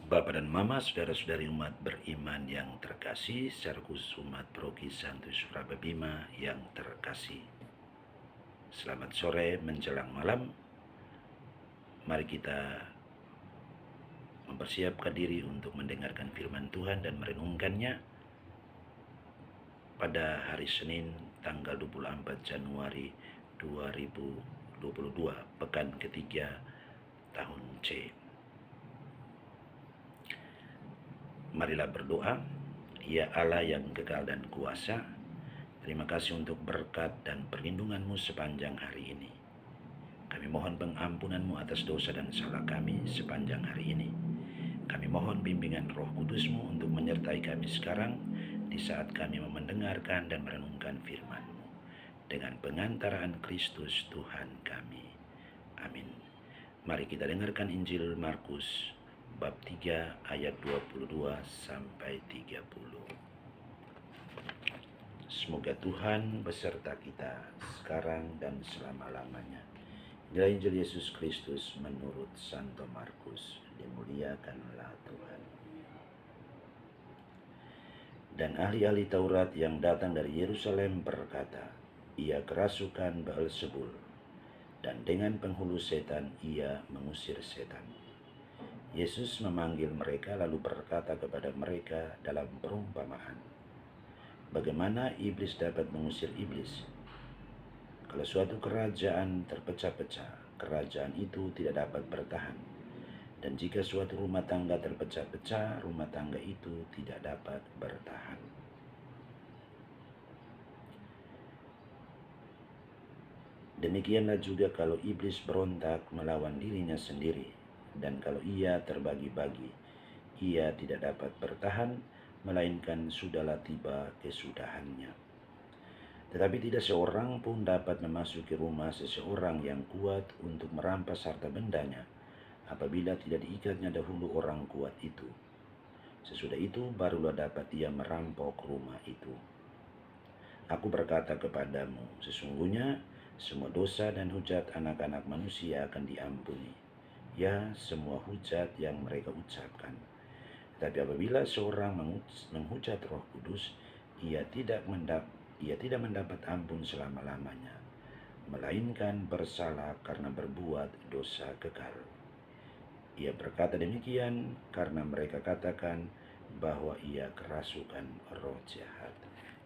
Bapak dan Mama, saudara-saudari umat beriman yang terkasih, secara khusus umat Paroki Santo Suraba Bima yang terkasih. Selamat sore menjelang malam. Mari kita mempersiapkan diri untuk mendengarkan firman Tuhan dan merenungkannya pada hari Senin tanggal 24 Januari 2022, pekan ketiga tahun C. Marilah berdoa. Ya Allah yang kekal dan kuasa, terima kasih untuk berkat dan perlindungan-Mu sepanjang hari ini. Kami mohon pengampunan-Mu atas dosa dan salah kami sepanjang hari ini. Kami mohon bimbingan Roh Kudus-Mu untuk menyertai kami sekarang di saat kami mendengarkan dan merenungkan firman-Mu. Dengan pengantaraan Kristus Tuhan kami. Amin. Mari kita dengarkan Injil Markus bab 3 ayat 22 sampai 30. Semoga Tuhan beserta kita sekarang dan selama-lamanya. Inilah Injil Yesus Kristus menurut Santo Markus. Dimuliakanlah Tuhan. Dan ahli-ahli Taurat yang datang dari Yerusalem berkata, ia kerasukan Beelzebul, dan dengan penghulu setan ia mengusir setan. Yesus memanggil mereka lalu berkata kepada mereka dalam perumpamaan, bagaimana iblis dapat mengusir iblis? Kalau suatu kerajaan terpecah-pecah, kerajaan itu tidak dapat bertahan. Dan jika suatu rumah tangga terpecah-pecah, rumah tangga itu tidak dapat bertahan. Demikianlah juga kalau iblis berontak melawan dirinya sendiri, dan kalau ia terbagi-bagi, ia tidak dapat bertahan, melainkan sudahlah tiba kesudahannya. Tetapi tidak seorang pun dapat memasuki rumah seseorang yang kuat untuk merampas harta bendanya, apabila tidak diikatnya dahulu orang kuat itu. Sesudah itu barulah dapat ia merampok rumah itu. Aku berkata kepadamu, sesungguhnya semua dosa dan hujat anak-anak manusia akan diampuni, ya semua hujat yang mereka ucapkan. Tetapi apabila seorang menghujat Roh Kudus, ia tidak mendapat ampun selama-lamanya, melainkan bersalah karena berbuat dosa kekal. Ia berkata demikian karena mereka katakan bahwa ia kerasukan roh jahat.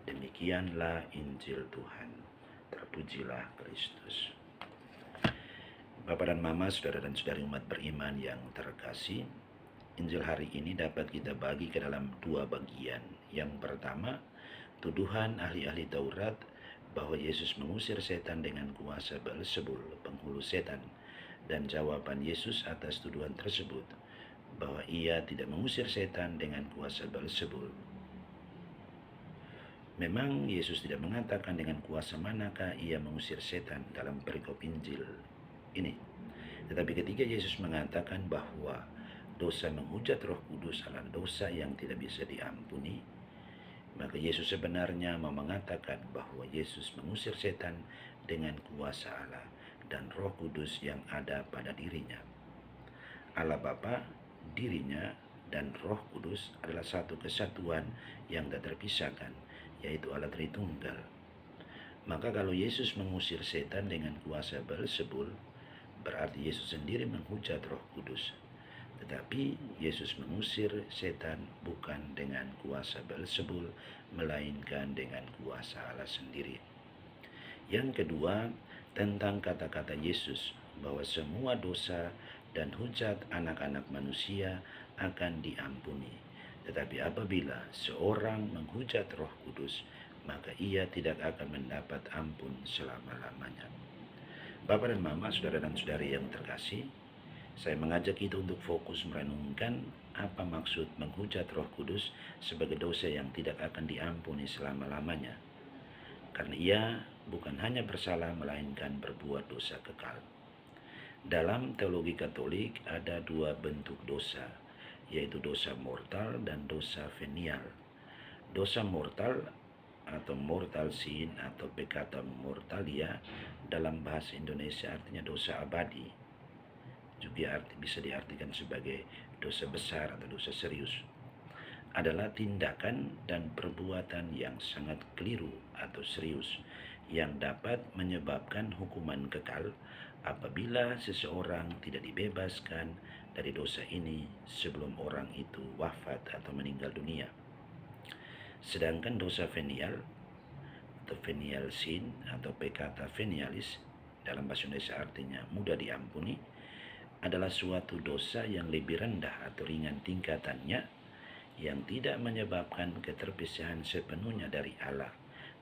Demikianlah Injil Tuhan. Terpujilah Kristus. Bapak dan Mama, saudara dan saudari umat beriman yang terkasih, Injil hari ini dapat kita bagi ke dalam dua bagian. Yang pertama, tuduhan ahli-ahli Taurat bahwa Yesus mengusir setan dengan kuasa Beelzebul, penghulu setan, dan jawaban Yesus atas tuduhan tersebut bahwa ia tidak mengusir setan dengan kuasa Beelzebul. Memang Yesus tidak mengatakan dengan kuasa manakah ia mengusir setan dalam perikop Injil ini. Tetapi ketika Yesus mengatakan bahwa dosa menghujat Roh Kudus adalah dosa yang tidak bisa diampuni, maka Yesus sebenarnya mau mengatakan bahwa Yesus mengusir setan dengan kuasa Allah dan Roh Kudus yang ada pada dirinya. Allah Bapa, dirinya, dan Roh Kudus adalah satu kesatuan yang tak terpisahkan, yaitu Allah Tritunggal. Maka kalau Yesus mengusir setan dengan kuasa Beelzebul, berarti Yesus sendiri menghujat Roh Kudus. Tetapi Yesus mengusir setan bukan dengan kuasa Beelzebul, melainkan dengan kuasa Allah sendiri. Yang kedua, tentang kata-kata Yesus bahwa semua dosa dan hujat anak-anak manusia akan diampuni. Tetapi apabila seorang menghujat Roh Kudus, maka ia tidak akan mendapat ampun selama-lamanya. Bapak dan Mama, saudara dan saudari yang terkasih, saya mengajak kita untuk fokus merenungkan apa maksud menghujat Roh Kudus sebagai dosa yang tidak akan diampuni selama-lamanya. Karena ia bukan hanya bersalah, melainkan berbuat dosa kekal. Dalam teologi Katolik ada dua bentuk dosa, yaitu dosa mortal dan dosa venial. Dosa mortal atau mortal sin atau peccata mortalia dalam bahasa Indonesia artinya dosa abadi. Juga bisa diartikan sebagai dosa besar atau dosa serius, adalah tindakan dan perbuatan yang sangat keliru atau serius yang dapat menyebabkan hukuman kekal apabila seseorang tidak dibebaskan dari dosa ini sebelum orang itu wafat atau meninggal dunia. Sedangkan dosa venial atau venial sin atau peccata venialis dalam bahasa Indonesia artinya mudah diampuni, adalah suatu dosa yang lebih rendah atau ringan tingkatannya, yang tidak menyebabkan keterpisahan sepenuhnya dari Allah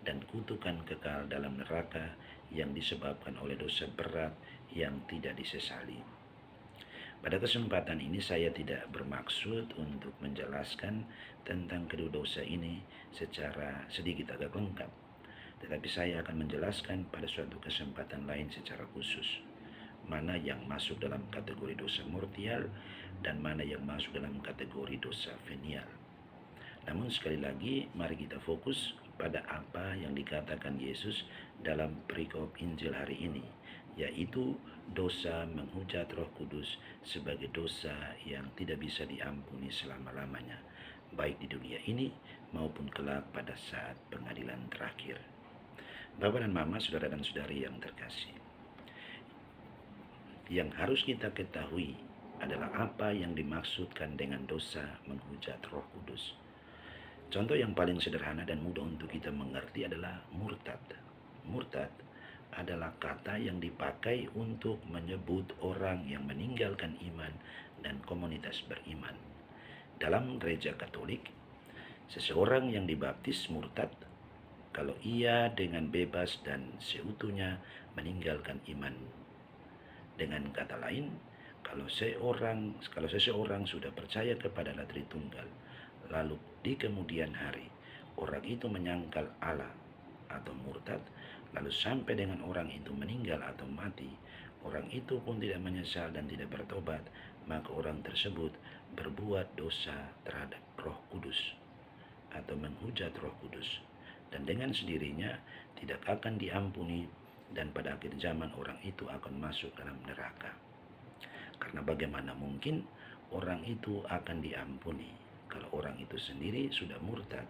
dan kutukan kekal dalam neraka yang disebabkan oleh dosa berat yang tidak disesali. Pada kesempatan ini saya tidak bermaksud untuk menjelaskan tentang kedua dosa ini secara sedikit agak lengkap, tetapi saya akan menjelaskan pada suatu kesempatan lain secara khusus mana yang masuk dalam kategori dosa mortial dan mana yang masuk dalam kategori dosa venial. Namun sekali lagi, mari kita fokus pada apa yang dikatakan Yesus dalam perikop Injil hari ini, yaitu dosa menghujat Roh Kudus sebagai dosa yang tidak bisa diampuni selama-lamanya, baik di dunia ini maupun kelak pada saat pengadilan terakhir. Bapak dan Mama, saudara dan saudari yang terkasih, yang harus kita ketahui adalah apa yang dimaksudkan dengan dosa menghujat Roh Kudus. Contoh yang paling sederhana dan mudah untuk kita mengerti adalah murtad. Murtad adalah kata yang dipakai untuk menyebut orang yang meninggalkan iman dan komunitas beriman. Dalam gereja Katolik, seseorang yang dibaptis murtad kalau ia dengan bebas dan seutuhnya meninggalkan iman. Dengan kata lain, kalau seseorang sudah percaya kepada Allah Tritunggal, lalu di kemudian hari orang itu menyangkal Allah atau murtad, lalu sampai dengan orang itu meninggal atau mati, orang itu pun tidak menyesal dan tidak bertobat, maka orang tersebut berbuat dosa terhadap Roh Kudus atau menghujat Roh Kudus, dan dengan sendirinya tidak akan diampuni, dan pada akhir zaman orang itu akan masuk dalam neraka. Karena bagaimana mungkin orang itu akan diampuni kalau orang itu sendiri sudah murtad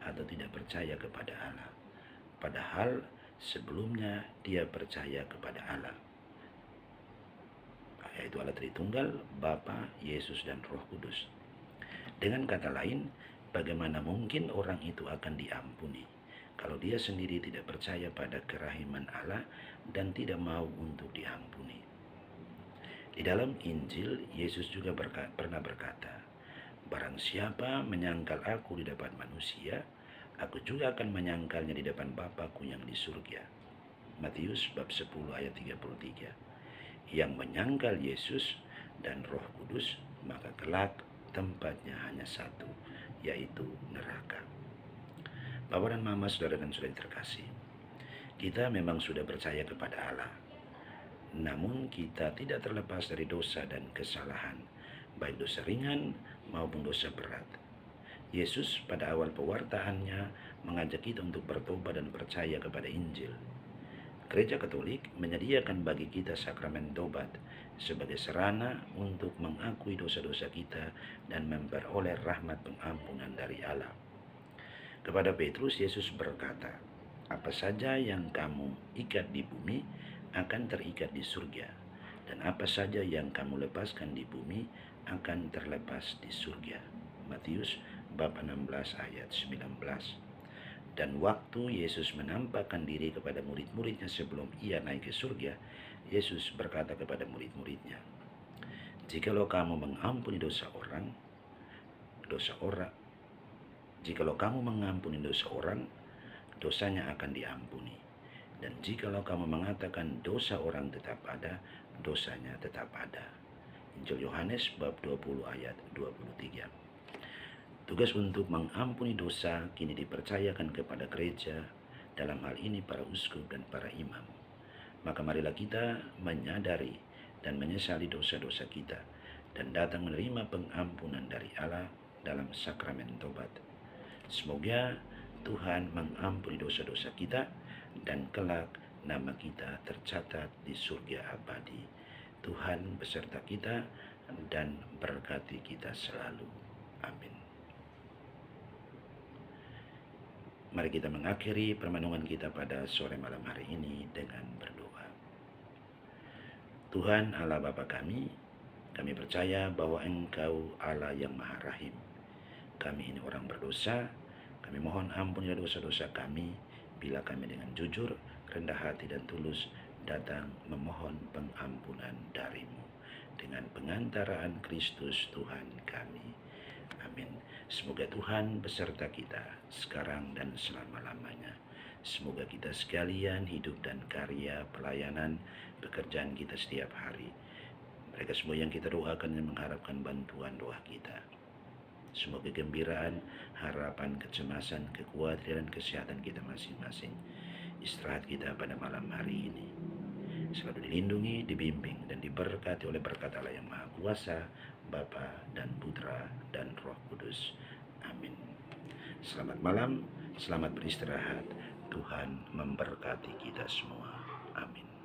atau tidak percaya kepada Allah, padahal sebelumnya dia percaya kepada Allah, yaitu Allah Tritunggal, Bapa, Yesus, dan Roh Kudus. Dengan kata lain, bagaimana mungkin orang itu akan diampuni kalau dia sendiri tidak percaya pada kerahiman Allah dan tidak mau untuk diampuni? Di dalam Injil, Yesus juga pernah berkata, "Barang siapa menyangkal aku di depan manusia, aku juga akan menyangkalnya di depan Bapa-Ku yang di surga." Matius bab 10 ayat 33. Yang menyangkal Yesus dan Roh Kudus, maka kelak tempatnya hanya satu, yaitu neraka. Bapak dan Mama, saudara dan saudari terkasih, kita memang sudah percaya kepada Allah, namun kita tidak terlepas dari dosa dan kesalahan, baik dosa ringan maupun dosa berat. Yesus pada awal pewartaannya mengajak kita untuk bertobat dan percaya kepada Injil. Gereja Katolik menyediakan bagi kita sakramen tobat sebagai sarana untuk mengakui dosa-dosa kita dan memperoleh rahmat pengampunan dari Allah. Kepada Petrus, Yesus berkata, "Apa saja yang kamu ikat di bumi akan terikat di surga, dan apa saja yang kamu lepaskan di bumi akan terlepas di surga." Matius bab 16 ayat 19. Dan waktu Yesus menampakkan diri kepada murid-muridnya sebelum ia naik ke surga, Yesus berkata kepada murid-muridnya, "Jikalau kamu mengampuni jikalau kamu mengampuni dosa orang, dosanya akan diampuni. Dan jikalau kamu mengatakan dosa orang tetap ada, dosanya tetap ada." Injil Yohanes bab 20 ayat 23. Tugas untuk mengampuni dosa kini dipercayakan kepada gereja, dalam hal ini para uskup dan para imam. Maka marilah kita menyadari dan menyesali dosa-dosa kita dan datang menerima pengampunan dari Allah dalam sakramen tobat. Semoga Tuhan mengampuni dosa-dosa kita dan kelak nama kita tercatat di surga abadi. Tuhan beserta kita, dan berkati kita selalu. Amin. Mari kita mengakhiri permenungan kita pada sore malam hari ini dengan berdoa. Tuhan Allah Bapa kami percaya bahwa Engkau Allah yang Maha Rahim. Kami ini orang berdosa, kami mohon ampun ya dosa-dosa kami, bila kami dengan jujur, rendah hati dan tulus datang memohon pengampunan dari-Mu. Dengan pengantaraan Kristus Tuhan kami. Amin. Semoga Tuhan beserta kita sekarang dan selama-lamanya. Semoga kita sekalian hidup dan karya pelayanan pekerjaan kita setiap hari. Mereka semua yang kita doakan dan mengharapkan bantuan doa kita. Semua kegembiraan, harapan, kecemasan, kekhawatiran, kesehatan kita masing-masing. Istirahat kita pada malam hari ini selalu dilindungi, dibimbing, dan diberkati oleh berkat Allah yang Maha Kuasa, Bapa dan Putra dan Roh Kudus. Amin. Selamat malam, selamat beristirahat. Tuhan memberkati kita semua. Amin.